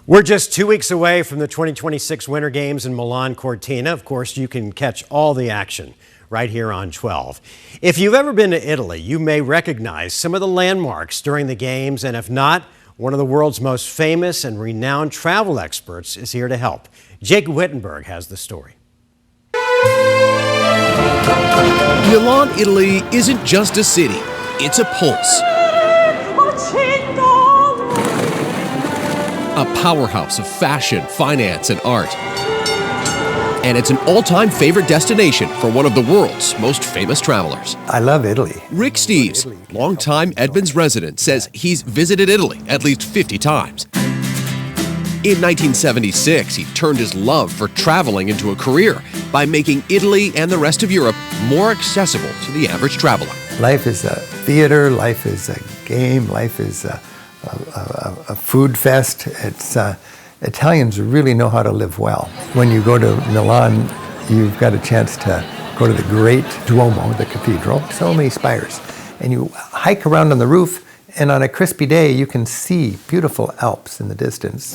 We're just 2 weeks away from the 2026 Winter Games in Milan-Cortina. Of course, you can catch all the action right here on 12. If you've ever been to Italy, you may recognize some of the landmarks during the Games, and if not, one of the world's most famous and renowned travel experts is here to help. Jake Wittenberg has the story. Milan, Italy isn't just a city, it's a pulse. A powerhouse of fashion, finance, and art. And it's an all-time favorite destination for one of the world's most famous travelers. I love Italy. Rick Steves, longtime Edmonds resident, says he's visited Italy at least 50 times. In 1976, he turned his love for traveling into a career by making Italy and the rest of Europe more accessible to the average traveler. Life is a theater, life is a game, life is a food fest. Italians really know how to live well. When you go to Milan, you've got a chance to go to the great Duomo, the cathedral, so many spires. And you hike around on the roof, and on a crispy day, you can see beautiful Alps in the distance.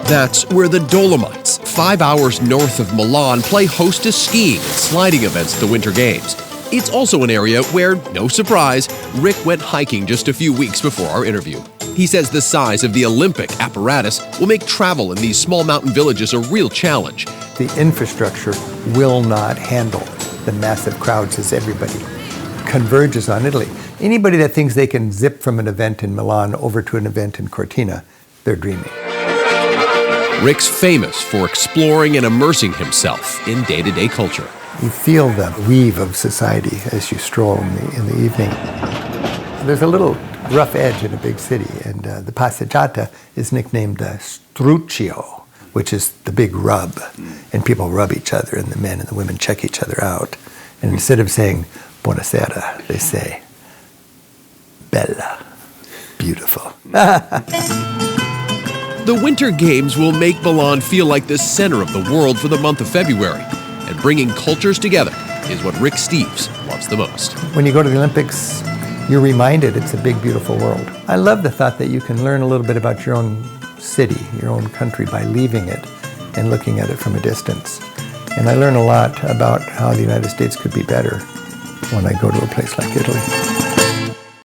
That's where the Dolomites, 5 hours north of Milan, play host to skiing and sliding events at the Winter Games. It's also an area where, no surprise, Rick went hiking just a few weeks before our interview. He says the size of the Olympic apparatus will make travel in these small mountain villages a real challenge. The infrastructure will not handle the massive crowds as everybody converges on Italy. Anybody that thinks they can zip from an event in Milan over to an event in Cortina, they're dreaming. Rick's famous for exploring and immersing himself in day-to-day culture. You feel the weave of society as you stroll in the evening. There's a little rough edge in a big city, and the passeggiata is nicknamed the Struccio, which is the big rub. And people rub each other, and the men and the women check each other out. And instead of saying buonasera, they say bella, beautiful. The Winter Games will make Milan feel like the center of the world for the month of February. And bringing cultures together is what Rick Steves loves the most. When you go to the Olympics, you're reminded it's a big, beautiful world. I love the thought that you can learn a little bit about your own city, your own country, by leaving it and looking at it from a distance. And I learn a lot about how the United States could be better when I go to a place like Italy.